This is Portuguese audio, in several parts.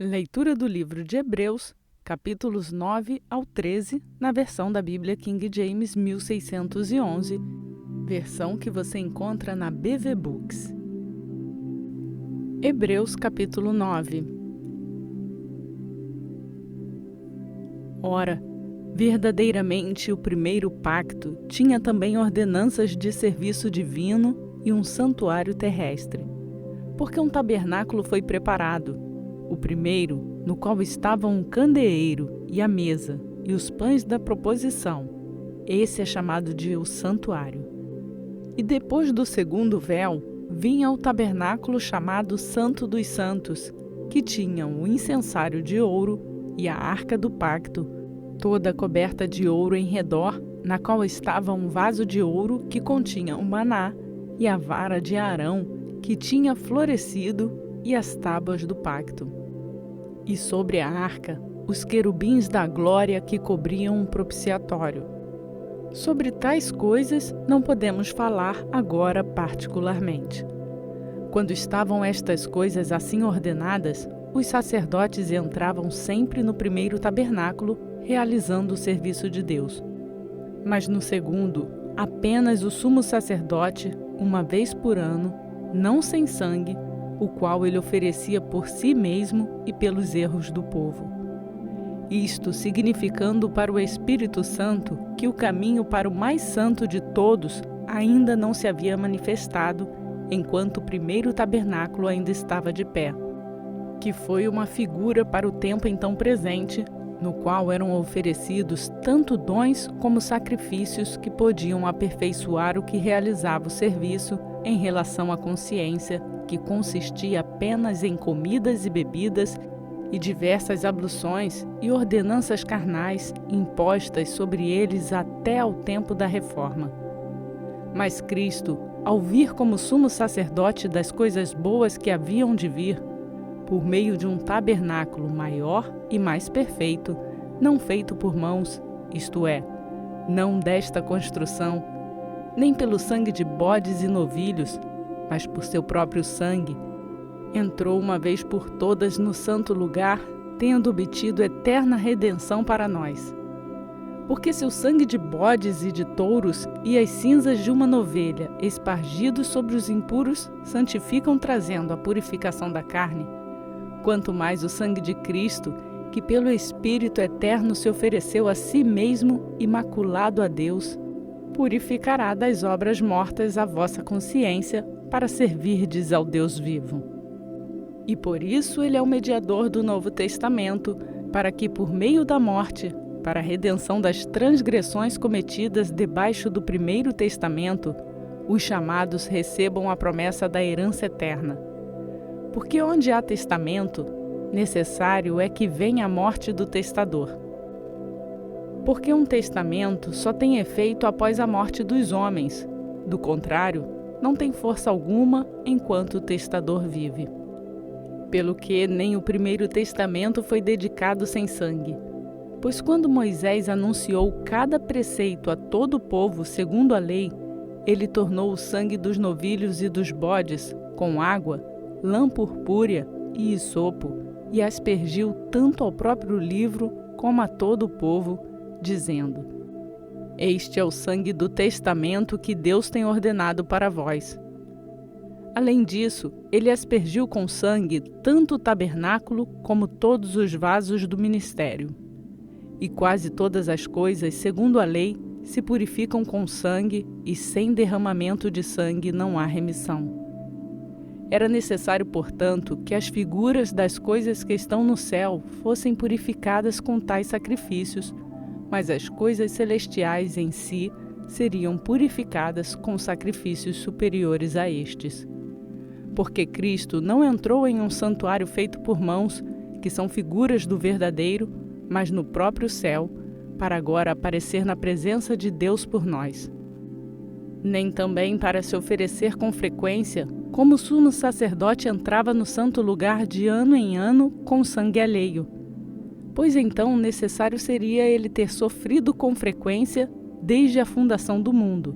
Leitura do livro de Hebreus, capítulos 9 ao 13, na versão da Bíblia King James 1611, versão que você encontra na BV Books. Hebreus, capítulo 9. Ora, verdadeiramente o primeiro pacto tinha também ordenanças de serviço divino e um santuário terrestre, porque um tabernáculo foi preparado, o primeiro, no qual estavam um candeeiro e a mesa e os pães da proposição. Esse é chamado de o santuário. E depois do segundo véu, vinha o tabernáculo chamado Santo dos Santos, que tinham o incensário de ouro e a arca do pacto, toda coberta de ouro em redor, na qual estava um vaso de ouro que continha o maná e a vara de Arão, que tinha florescido, e as tábuas do pacto. E sobre a arca, os querubins da glória que cobriam um propiciatório. Sobre tais coisas não podemos falar agora particularmente. Quando estavam estas coisas assim ordenadas, os sacerdotes entravam sempre no primeiro tabernáculo, realizando o serviço de Deus. Mas no segundo, apenas o sumo sacerdote, uma vez por ano, não sem sangue, o qual ele oferecia por si mesmo e pelos erros do povo. Isto significando para o Espírito Santo que o caminho para o mais santo de todos ainda não se havia manifestado, enquanto o primeiro tabernáculo ainda estava de pé, que foi uma figura para o tempo então presente, no qual eram oferecidos tanto dons como sacrifícios que podiam aperfeiçoar o que realizava o serviço em relação à consciência, que consistia apenas em comidas e bebidas e diversas abluções e ordenanças carnais impostas sobre eles até ao tempo da reforma. Mas Cristo, ao vir como sumo sacerdote das coisas boas que haviam de vir, por meio de um tabernáculo maior e mais perfeito, não feito por mãos, isto é, não desta construção, nem pelo sangue de bodes e novilhos, mas por seu próprio sangue, entrou uma vez por todas no santo lugar, tendo obtido eterna redenção para nós. Porque se o sangue de bodes e de touros e as cinzas de uma novelha, espargidos sobre os impuros, santificam trazendo a purificação da carne, quanto mais o sangue de Cristo, que pelo Espírito eterno se ofereceu a si mesmo, imaculado a Deus, purificará das obras mortas a vossa consciência, para servirdes ao Deus vivo. E por isso ele é o mediador do Novo Testamento, para que por meio da morte, para a redenção das transgressões cometidas debaixo do primeiro testamento, os chamados recebam a promessa da herança eterna. Porque onde há testamento, necessário é que venha a morte do testador. Porque um testamento só tem efeito após a morte dos homens, do contrário, não tem força alguma enquanto o testador vive. Pelo que nem o primeiro testamento foi dedicado sem sangue. Pois quando Moisés anunciou cada preceito a todo o povo segundo a lei, ele tornou o sangue dos novilhos e dos bodes, com água, lã purpúrea e hisopo, e aspergiu tanto ao próprio livro como a todo o povo, dizendo: Este é o sangue do testamento que Deus tem ordenado para vós. Além disso, ele aspergiu com sangue tanto o tabernáculo como todos os vasos do ministério. E quase todas as coisas, segundo a lei, se purificam com sangue, e sem derramamento de sangue não há remissão. Era necessário, portanto, que as figuras das coisas que estão no céu fossem purificadas com tais sacrifícios, mas as coisas celestiais em si seriam purificadas com sacrifícios superiores a estes. Porque Cristo não entrou em um santuário feito por mãos, que são figuras do verdadeiro, mas no próprio céu, para agora aparecer na presença de Deus por nós. Nem também para se oferecer com frequência, como o sumo sacerdote entrava no santo lugar de ano em ano com sangue alheio. Pois então necessário seria ele ter sofrido com frequência desde a fundação do mundo.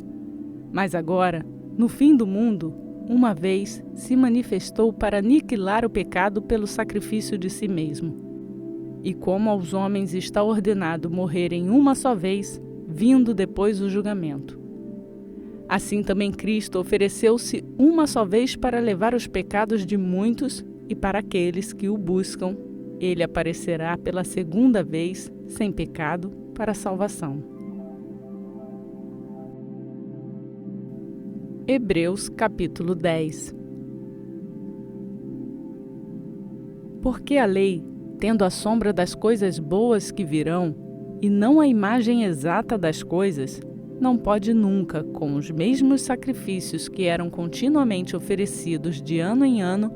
Mas agora, no fim do mundo, uma vez, se manifestou para aniquilar o pecado pelo sacrifício de si mesmo. E como aos homens está ordenado morrerem uma só vez, vindo depois o julgamento. Assim também Cristo ofereceu-se uma só vez para levar os pecados de muitos, e para aqueles que o buscam, ele aparecerá pela segunda vez, sem pecado, para a salvação. Hebreus capítulo 10. Porque a lei, tendo a sombra das coisas boas que virão, e não a imagem exata das coisas, não pode nunca, com os mesmos sacrifícios que eram continuamente oferecidos de ano em ano,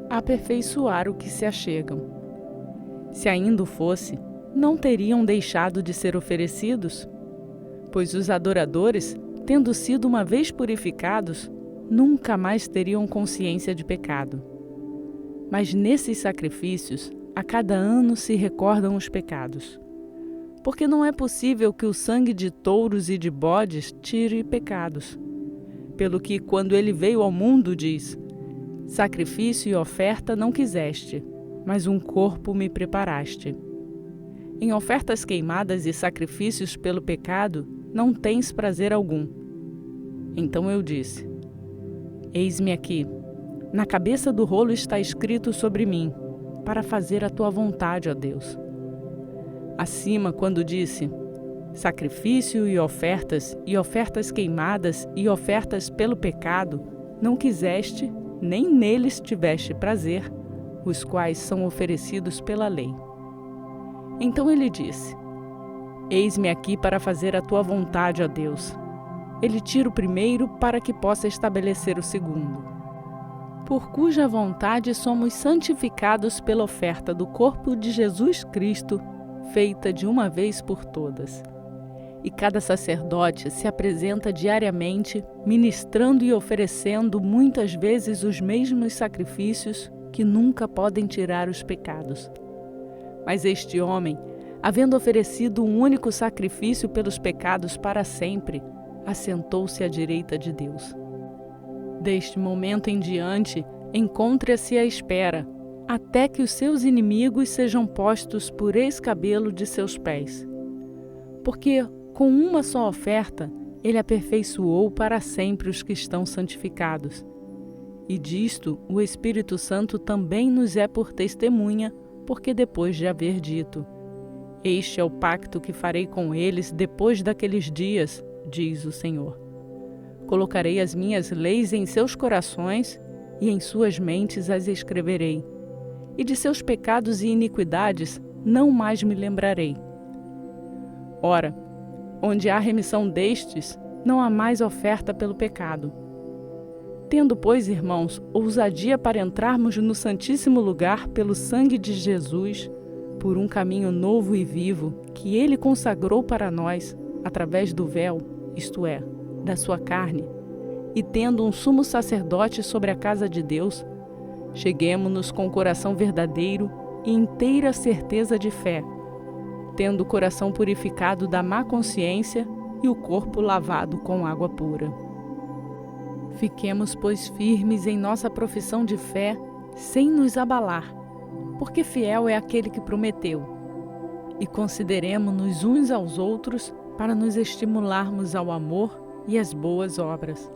aperfeiçoar o que se achegam. Se ainda o fosse, não teriam deixado de ser oferecidos? Pois os adoradores, tendo sido uma vez purificados, nunca mais teriam consciência de pecado. Mas nesses sacrifícios, a cada ano se recordam os pecados. Porque não é possível que o sangue de touros e de bodes tire pecados. Pelo que, quando ele veio ao mundo, diz: sacrifício e oferta não quiseste, mas um corpo me preparaste. Em ofertas queimadas e sacrifícios pelo pecado, não tens prazer algum. Então eu disse: eis-me aqui. Na cabeça do rolo está escrito sobre mim, para fazer a tua vontade, ó Deus. Acima, quando disse: sacrifício e ofertas queimadas e ofertas pelo pecado, não quiseste, nem neles tiveste prazer, os quais são oferecidos pela lei. Então ele disse: eis-me aqui para fazer a tua vontade, ó Deus. Ele tira o primeiro para que possa estabelecer o segundo. Por cuja vontade somos santificados pela oferta do corpo de Jesus Cristo, feita de uma vez por todas. E cada sacerdote se apresenta diariamente, ministrando e oferecendo muitas vezes os mesmos sacrifícios que nunca podem tirar os pecados. Mas este homem, havendo oferecido um único sacrifício pelos pecados para sempre, assentou-se à direita de Deus. Deste momento em diante, encontre-se à espera, até que os seus inimigos sejam postos por escabelo de seus pés. Porque, com uma só oferta, ele aperfeiçoou para sempre os que estão santificados. E disto o Espírito Santo também nos é por testemunha, porque depois de haver dito: este é o pacto que farei com eles depois daqueles dias, diz o Senhor. Colocarei as minhas leis em seus corações e em suas mentes as escreverei. E de seus pecados e iniquidades não mais me lembrarei. Ora, onde há remissão destes, não há mais oferta pelo pecado. Tendo, pois, irmãos, ousadia para entrarmos no Santíssimo Lugar pelo sangue de Jesus, por um caminho novo e vivo, que ele consagrou para nós, através do véu, isto é, da sua carne, e tendo um sumo sacerdote sobre a casa de Deus, cheguemo-nos com o coração verdadeiro e inteira certeza de fé, tendo o coração purificado da má consciência e o corpo lavado com água pura. Fiquemos, pois, firmes em nossa profissão de fé, sem nos abalar, porque fiel é aquele que prometeu. E consideremo-nos uns aos outros para nos estimularmos ao amor e às boas obras,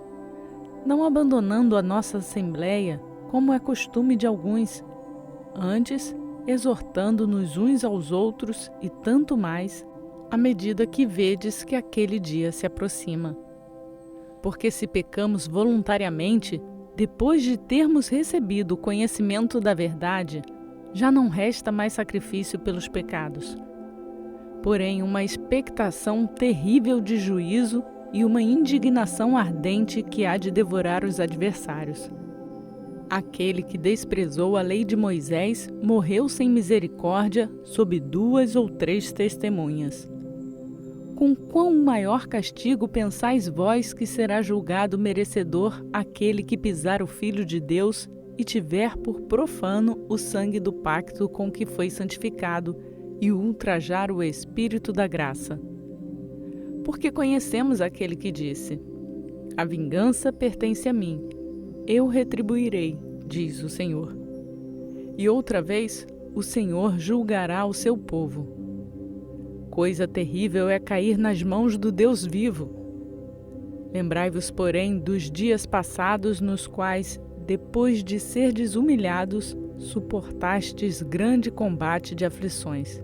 não abandonando a nossa assembleia, como é costume de alguns, antes exortando-nos uns aos outros e tanto mais, à medida que vedes que aquele dia se aproxima. Porque se pecamos voluntariamente, depois de termos recebido o conhecimento da verdade, já não resta mais sacrifício pelos pecados. Porém, uma expectação terrível de juízo e uma indignação ardente que há de devorar os adversários. Aquele que desprezou a lei de Moisés morreu sem misericórdia sob 2 ou 3 testemunhas. Com quão maior castigo pensais vós que será julgado merecedor aquele que pisar o Filho de Deus e tiver por profano o sangue do pacto com que foi santificado e ultrajar o Espírito da graça? Porque conhecemos aquele que disse: a vingança pertence a mim, eu retribuirei, diz o Senhor. E outra vez, o Senhor julgará o seu povo. Coisa terrível é cair nas mãos do Deus vivo. Lembrai-vos, porém, dos dias passados nos quais, depois de serdes humilhados, suportastes grande combate de aflições.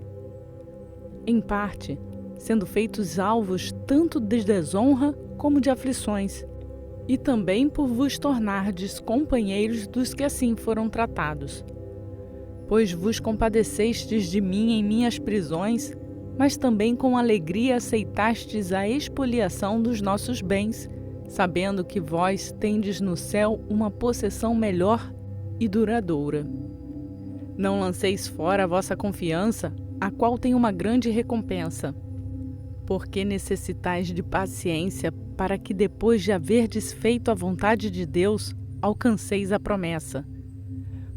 Em parte, sendo feitos alvos tanto de desonra como de aflições, e também por vos tornardes companheiros dos que assim foram tratados. Pois vos compadecestes de mim em minhas prisões, mas também com alegria aceitastes a expoliação dos nossos bens, sabendo que vós tendes no céu uma possessão melhor e duradoura. Não lanceis fora a vossa confiança, a qual tem uma grande recompensa. Porque necessitais de paciência, para que depois de haverdes feito a vontade de Deus, alcanceis a promessa.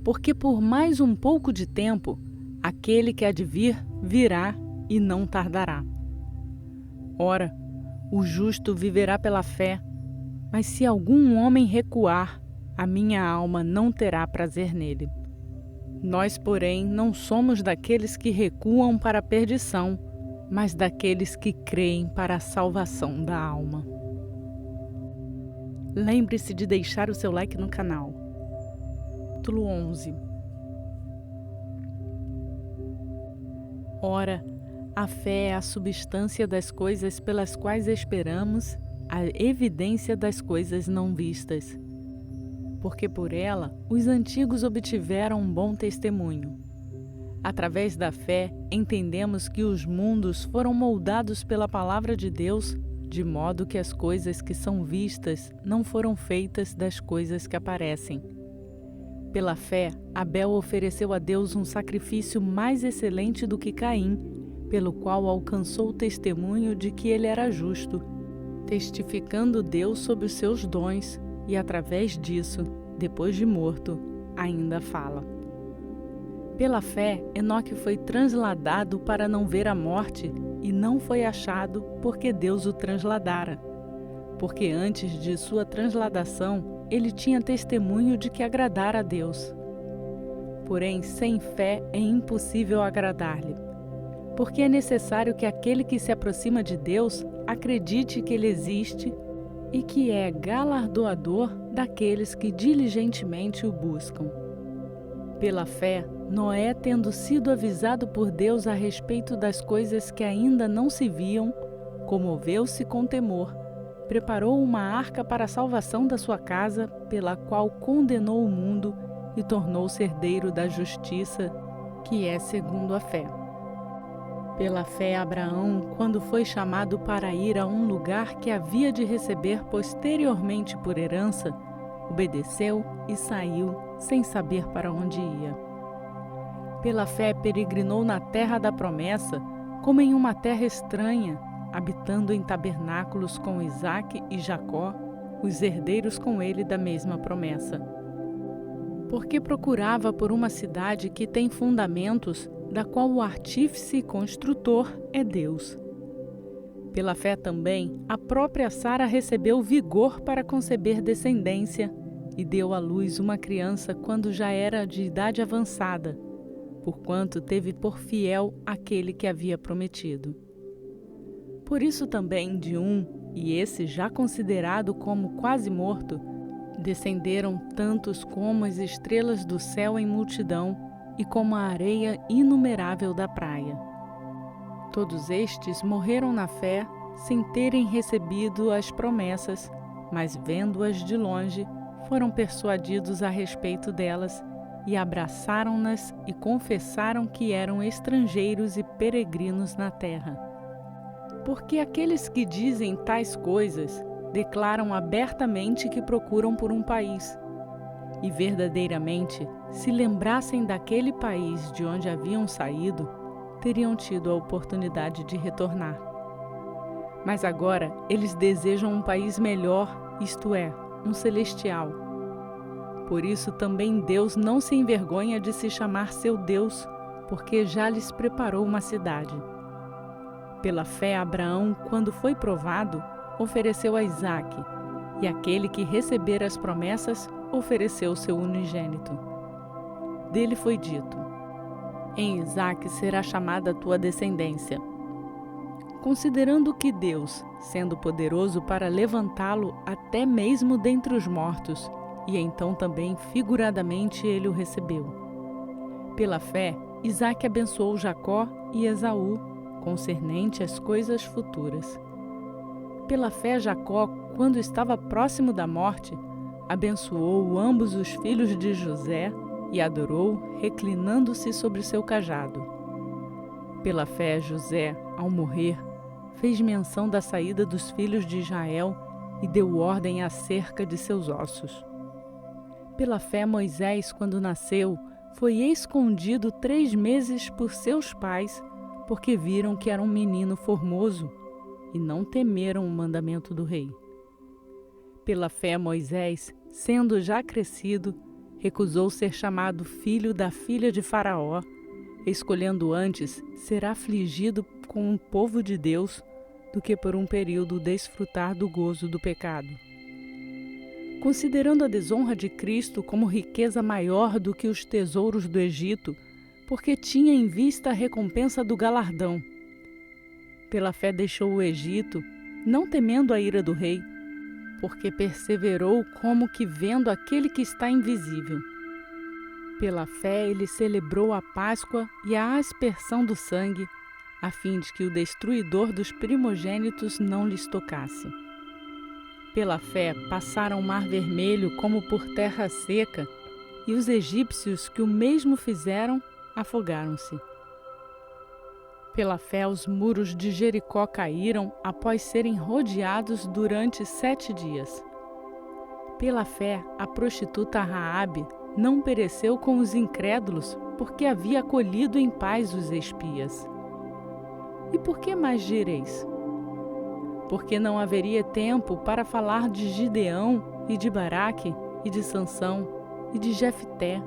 Porque por mais um pouco de tempo, aquele que há de vir, virá e não tardará. Ora, o justo viverá pela fé, mas se algum homem recuar, a minha alma não terá prazer nele. Nós, porém, não somos daqueles que recuam para a perdição, mas daqueles que creem para a salvação da alma. Lembre-se de deixar o seu like no canal. Capítulo 11. Ora, a fé é a substância das coisas pelas quais esperamos, a evidência das coisas não vistas. Porque por ela os antigos obtiveram um bom testemunho. Através da fé, entendemos que os mundos foram moldados pela palavra de Deus, de modo que as coisas que são vistas não foram feitas das coisas que aparecem. Pela fé, Abel ofereceu a Deus um sacrifício mais excelente do que Caim, pelo qual alcançou o testemunho de que ele era justo, testificando Deus sobre os seus dons, e através disso, depois de morto, ainda fala. Pela fé, Enoque foi transladado para não ver a morte, e não foi achado porque Deus o transladara. Porque antes de sua transladação, ele tinha testemunho de que agradara a Deus. Porém, sem fé é impossível agradar-lhe. Porque é necessário que aquele que se aproxima de Deus acredite que ele existe e que é galardoador daqueles que diligentemente o buscam. Pela fé, Noé, tendo sido avisado por Deus a respeito das coisas que ainda não se viam, comoveu-se com temor, preparou uma arca para a salvação da sua casa, pela qual condenou o mundo e tornou-se herdeiro da justiça, que é segundo a fé. Pela fé, Abraão, quando foi chamado para ir a um lugar que havia de receber posteriormente por herança, obedeceu e saiu sem saber para onde ia. Pela fé, peregrinou na terra da promessa, como em uma terra estranha, habitando em tabernáculos com Isaque e Jacó, os herdeiros com ele da mesma promessa. Porque procurava por uma cidade que tem fundamentos, da qual o artífice e construtor é Deus. Pela fé também, a própria Sara recebeu vigor para conceber descendência e deu à luz uma criança quando já era de idade avançada, porquanto teve por fiel aquele que havia prometido. Por isso também de um, e esse já considerado como quase morto, descenderam tantos como as estrelas do céu em multidão e como a areia inumerável da praia. Todos estes morreram na fé, sem terem recebido as promessas, mas vendo-as de longe, foram persuadidos a respeito delas e abraçaram-nas e confessaram que eram estrangeiros e peregrinos na terra. Porque aqueles que dizem tais coisas declaram abertamente que procuram por um país. E verdadeiramente, se lembrassem daquele país de onde haviam saído, teriam tido a oportunidade de retornar. Mas agora eles desejam um país melhor, isto é, um celestial. Por isso também Deus não se envergonha de se chamar seu Deus, porque já lhes preparou uma cidade. Pela fé, Abraão, quando foi provado, ofereceu a Isaque, e aquele que recebera as promessas ofereceu seu unigênito. Dele foi dito: em Isaque será chamada a tua descendência. Considerando que Deus, sendo poderoso para levantá-lo até mesmo dentre os mortos, e então também figuradamente ele o recebeu. Pela fé, Isaque abençoou Jacó e Esaú, concernente às coisas futuras. Pela fé, Jacó, quando estava próximo da morte, abençoou ambos os filhos de José e adorou, reclinando-se sobre seu cajado. Pela fé, José, ao morrer, fez menção da saída dos filhos de Israel e deu ordem acerca de seus ossos. Pela fé, Moisés, quando nasceu, foi escondido 3 meses por seus pais, porque viram que era um menino formoso e não temeram o mandamento do rei. Pela fé, Moisés, sendo já crescido, recusou ser chamado filho da filha de Faraó, escolhendo antes ser afligido com o povo de Deus do que por um período desfrutar do gozo do pecado. Considerando a desonra de Cristo como riqueza maior do que os tesouros do Egito, porque tinha em vista a recompensa do galardão. Pela fé deixou o Egito, não temendo a ira do rei, porque perseverou como que vendo aquele que está invisível. Pela fé ele celebrou a Páscoa e a aspersão do sangue, a fim de que o destruidor dos primogênitos não lhes tocasse. Pela fé passaram o Mar Vermelho como por terra seca, e os egípcios que o mesmo fizeram afogaram-se. Pela fé os muros de Jericó caíram após serem rodeados durante 7 dias. Pela fé a prostituta Raabe não pereceu com os incrédulos, porque havia acolhido em paz os espias. E por que mais direis? Porque não haveria tempo para falar de Gideão e de Baraque e de Sansão e de Jefté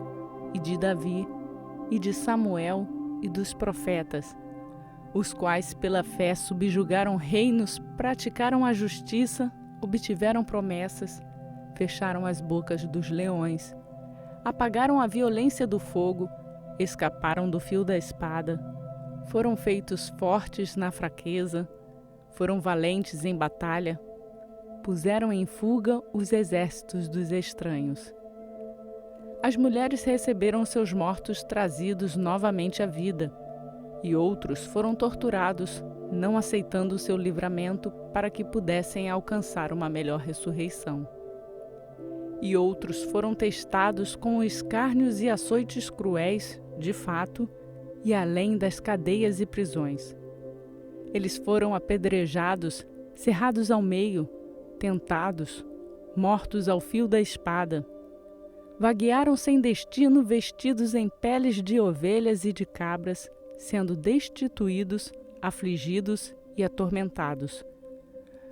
e de Davi e de Samuel e dos profetas, os quais pela fé subjugaram reinos, praticaram a justiça, obtiveram promessas, fecharam as bocas dos leões, apagaram a violência do fogo, escaparam do fio da espada, foram feitos fortes na fraqueza, foram valentes em batalha, puseram em fuga os exércitos dos estranhos. As mulheres receberam seus mortos trazidos novamente à vida, e outros foram torturados, não aceitando o seu livramento para que pudessem alcançar uma melhor ressurreição. E outros foram testados com escárnios e açoites cruéis, de fato, e além das cadeias e prisões. Eles foram apedrejados, cerrados ao meio, tentados, mortos ao fio da espada. Vaguearam sem destino, vestidos em peles de ovelhas e de cabras, sendo destituídos, afligidos e atormentados,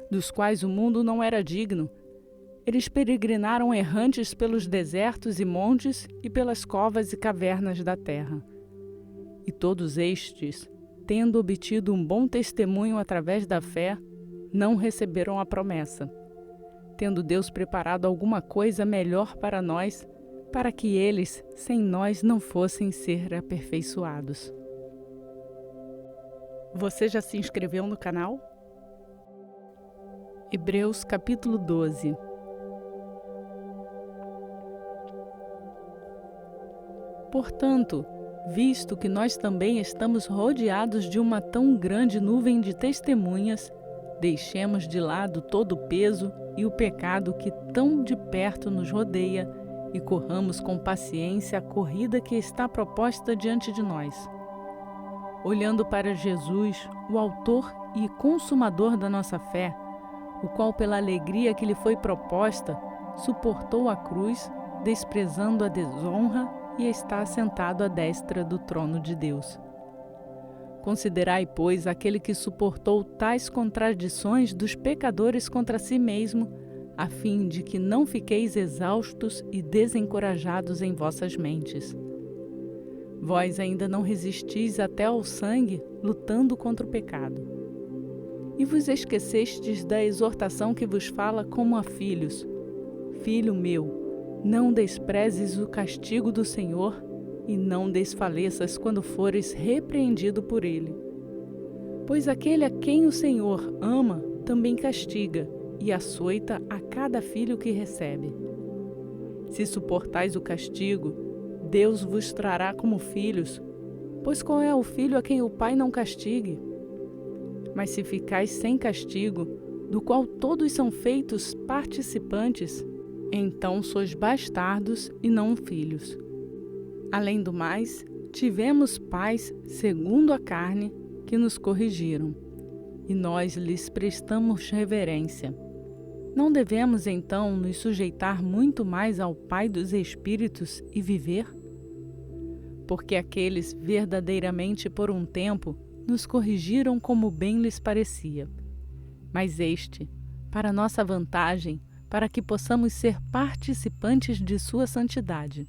dos quais o mundo não era digno. Eles peregrinaram errantes pelos desertos e montes e pelas covas e cavernas da terra. E todos estes, tendo obtido um bom testemunho através da fé, não receberam a promessa, tendo Deus preparado alguma coisa melhor para nós, para que eles, sem nós, não fossem ser aperfeiçoados. Você já se inscreveu no canal? Hebreus capítulo 12. Portanto, visto que nós também estamos rodeados de uma tão grande nuvem de testemunhas, deixemos de lado todo o peso e o pecado que tão de perto nos rodeia e corramos com paciência a corrida que está proposta diante de nós. Olhando para Jesus, o autor e consumador da nossa fé, o qual pela alegria que lhe foi proposta, suportou a cruz, desprezando a desonra, e está assentado à destra do trono de Deus. Considerai, pois, aquele que suportou tais contradições dos pecadores contra si mesmo, a fim de que não fiqueis exaustos e desencorajados em vossas mentes. Vós ainda não resistis até ao sangue, lutando contra o pecado. E vos esquecestes da exortação que vos fala como a filhos. Filho meu, não desprezes o castigo do Senhor e não desfaleças quando fores repreendido por ele. Pois aquele a quem o Senhor ama também castiga e açoita a cada filho que recebe. Se suportais o castigo, Deus vos trará como filhos, pois qual é o filho a quem o pai não castigue? Mas se ficais sem castigo, do qual todos são feitos participantes, então sois bastardos e não filhos. Além do mais, tivemos pais segundo a carne que nos corrigiram, e nós lhes prestamos reverência. Não devemos então nos sujeitar muito mais ao Pai dos Espíritos e viver? Porque aqueles verdadeiramente por um tempo nos corrigiram como bem lhes parecia. Mas este, para nossa vantagem, para que possamos ser participantes de sua santidade.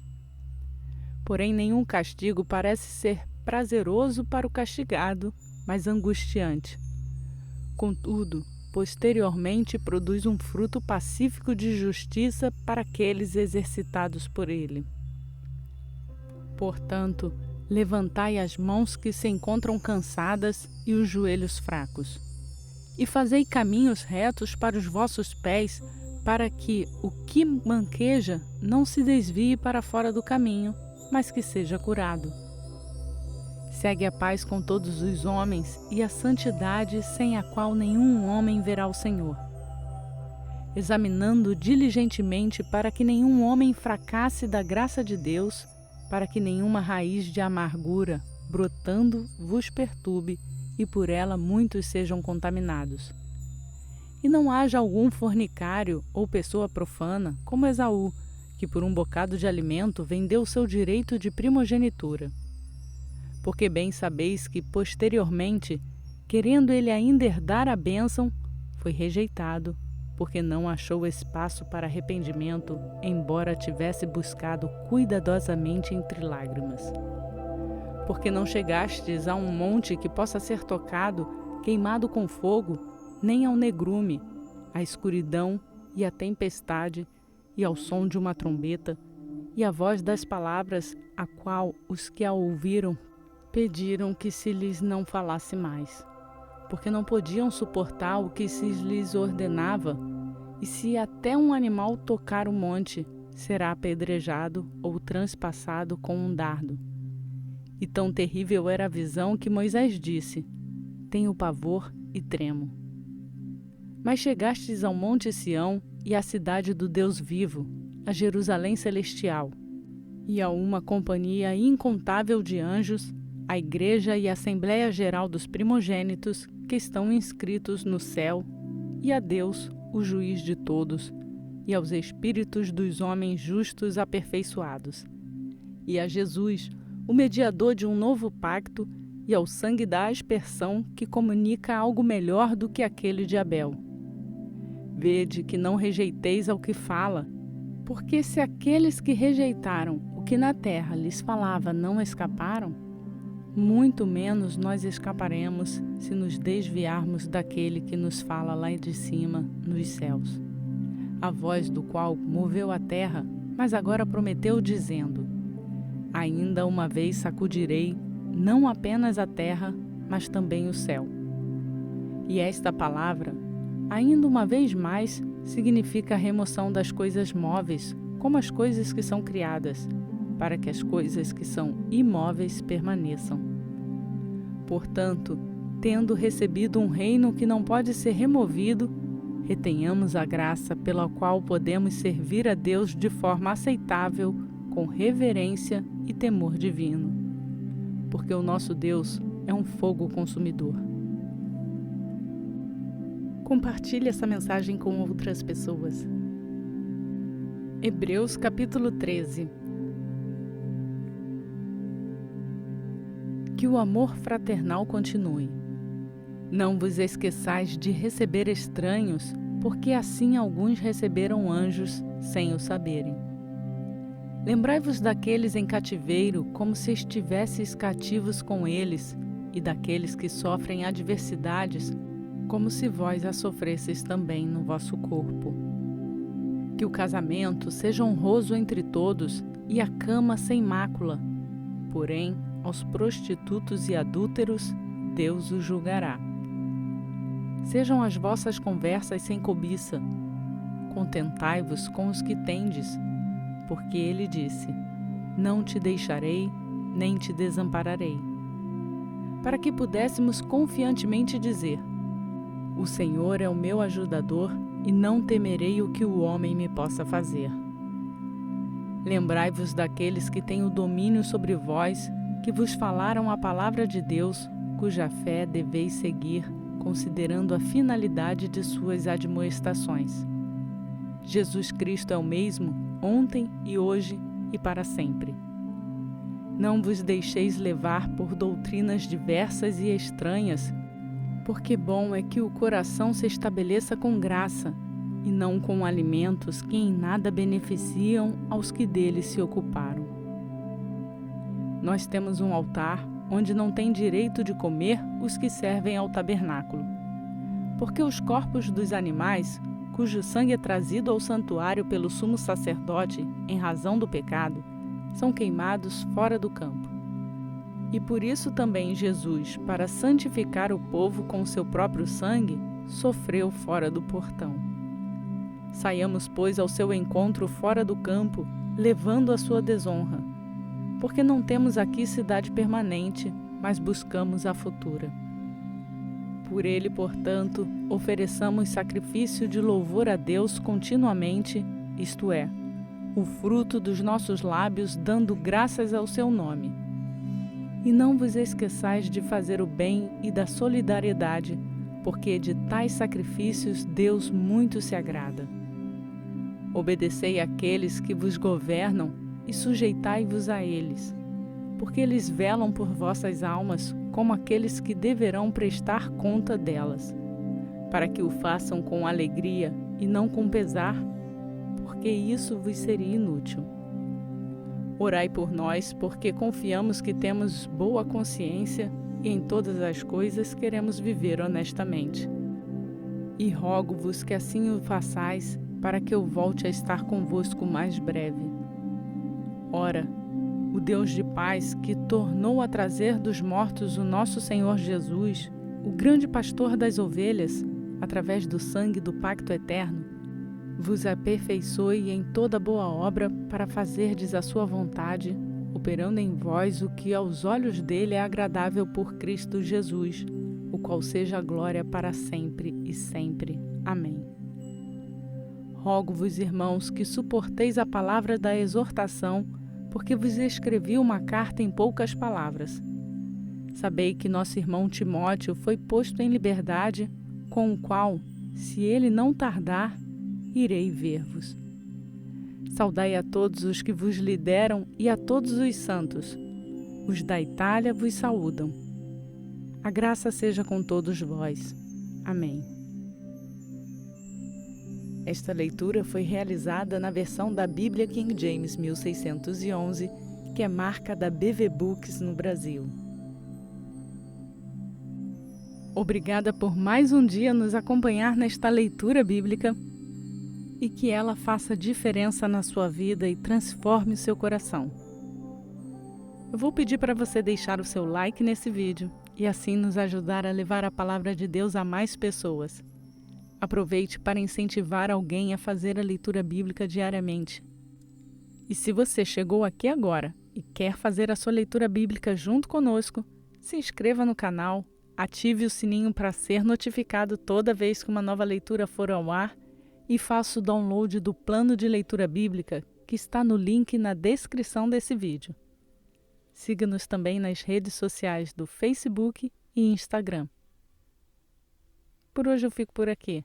Porém, nenhum castigo parece ser prazeroso para o castigado, mas angustiante. Contudo, posteriormente produz um fruto pacífico de justiça para aqueles exercitados por ele. Portanto, levantai as mãos que se encontram cansadas e os joelhos fracos, e fazei caminhos retos para os vossos pés, para que o que manqueja não se desvie para fora do caminho, mas que seja curado. Segue a paz com todos os homens e a santidade sem a qual nenhum homem verá o Senhor. Examinando diligentemente para que nenhum homem fracasse da graça de Deus, para que nenhuma raiz de amargura, brotando, vos perturbe, e por ela muitos sejam contaminados. E não haja algum fornicário ou pessoa profana, como Esaú, que por um bocado de alimento vendeu o seu direito de primogenitura. Porque bem sabeis que, posteriormente, querendo ele ainda herdar a bênção, foi rejeitado, porque não achou espaço para arrependimento, embora tivesse buscado cuidadosamente entre lágrimas. Porque não chegastes a um monte que possa ser tocado, queimado com fogo, nem ao negrume, à escuridão e à tempestade, e ao som de uma trombeta, e à voz das palavras, a qual os que a ouviram pediram que se lhes não falasse mais, porque não podiam suportar o que se lhes ordenava, e se até um animal tocar o monte, será apedrejado ou transpassado com um dardo. E tão terrível era a visão que Moisés disse: tenho pavor e tremo. Mas chegastes ao monte Sião e à cidade do Deus vivo, a Jerusalém celestial, e a uma companhia incontável de anjos, a igreja e a Assembleia Geral dos Primogênitos que estão inscritos no céu, e a Deus, o juiz de todos, e aos espíritos dos homens justos aperfeiçoados, e a Jesus, o mediador de um novo pacto, e ao sangue da aspersão que comunica algo melhor do que aquele de Abel. Vede que não rejeiteis ao que fala, porque se aqueles que rejeitaram o que na terra lhes falava não escaparam, muito menos nós escaparemos se nos desviarmos daquele que nos fala lá de cima, nos céus, a voz do qual moveu a terra, mas agora prometeu dizendo: ainda uma vez sacudirei, não apenas a terra, mas também o céu. E esta palavra, ainda uma vez mais, significa a remoção das coisas móveis, como as coisas que são criadas, para que as coisas que são imóveis permaneçam. Portanto, tendo recebido um reino que não pode ser removido, retenhamos a graça pela qual podemos servir a Deus de forma aceitável, com reverência e temor divino. Porque o nosso Deus é um fogo consumidor. Compartilhe essa mensagem com outras pessoas. Hebreus capítulo 13. Que o amor fraternal continue. Não vos esqueçais de receber estranhos, porque assim alguns receberam anjos sem o saberem. Lembrai-vos daqueles em cativeiro, como se estivesseis cativos com eles, e daqueles que sofrem adversidades, como se vós a sofresseis também no vosso corpo. Que o casamento seja honroso entre todos e a cama sem mácula, porém, aos prostitutos e adúlteros, Deus os julgará. Sejam as vossas conversas sem cobiça. Contentai-vos com os que tendes, porque ele disse: não te deixarei, nem te desampararei. Para que pudéssemos confiantemente dizer: o Senhor é o meu ajudador e não temerei o que o homem me possa fazer. Lembrai-vos daqueles que têm o domínio sobre vós, que vos falaram a palavra de Deus, cuja fé deveis seguir, considerando a finalidade de suas admoestações. Jesus Cristo é o mesmo, ontem e hoje e para sempre. Não vos deixeis levar por doutrinas diversas e estranhas, porque bom é que o coração se estabeleça com graça, e não com alimentos que em nada beneficiam aos que dele se ocuparam. Nós temos um altar onde não tem direito de comer os que servem ao tabernáculo, porque os corpos dos animais, cujo sangue é trazido ao santuário pelo sumo sacerdote em razão do pecado, são queimados fora do campo. E por isso também Jesus, para santificar o povo com seu próprio sangue, sofreu fora do portão. Saiamos, pois, ao seu encontro fora do campo, levando a sua desonra, porque não temos aqui cidade permanente, mas buscamos a futura. Por ele, portanto, ofereçamos sacrifício de louvor a Deus continuamente, isto é, o fruto dos nossos lábios, dando graças ao seu nome. E não vos esqueçais de fazer o bem e da solidariedade, porque de tais sacrifícios Deus muito se agrada. Obedecei àqueles que vos governam e sujeitai-vos a eles, porque eles velam por vossas almas como aqueles que deverão prestar conta delas, para que o façam com alegria e não com pesar, porque isso vos seria inútil. Orai por nós, porque confiamos que temos boa consciência e em todas as coisas queremos viver honestamente. E rogo-vos que assim o façais, para que eu volte a estar convosco mais breve. Ora, o Deus de paz, que tornou a trazer dos mortos o nosso Senhor Jesus, o grande pastor das ovelhas, através do sangue do pacto eterno, vos aperfeiçoe em toda boa obra para fazerdes a sua vontade, operando em vós o que aos olhos dele é agradável por Cristo Jesus, o qual seja a glória para sempre e sempre. Amém. Rogo-vos, irmãos, que suporteis a palavra da exortação, porque vos escrevi uma carta em poucas palavras. Sabei que nosso irmão Timóteo foi posto em liberdade, com o qual, se ele não tardar, irei ver-vos. Saudai a todos os que vos lideram e a todos os santos. Os da Itália vos saúdam. A graça seja com todos vós. Amém. Esta leitura foi realizada na versão da Bíblia King James 1611, que é marca da BV Books no Brasil. Obrigada por mais um dia nos acompanhar nesta leitura bíblica e que ela faça diferença na sua vida e transforme o seu coração. Eu vou pedir para você deixar o seu like nesse vídeo e assim nos ajudar a levar a palavra de Deus a mais pessoas. Aproveite para incentivar alguém a fazer a leitura bíblica diariamente. E se você chegou aqui agora e quer fazer a sua leitura bíblica junto conosco, se inscreva no canal, ative o sininho para ser notificado toda vez que uma nova leitura for ao ar e faça o download do plano de leitura bíblica que está no link na descrição desse vídeo. Siga-nos também nas redes sociais do Facebook e Instagram. Por hoje eu fico por aqui.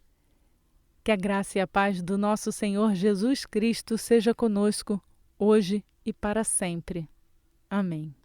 Que a graça e a paz do nosso Senhor Jesus Cristo seja conosco, hoje e para sempre. Amém.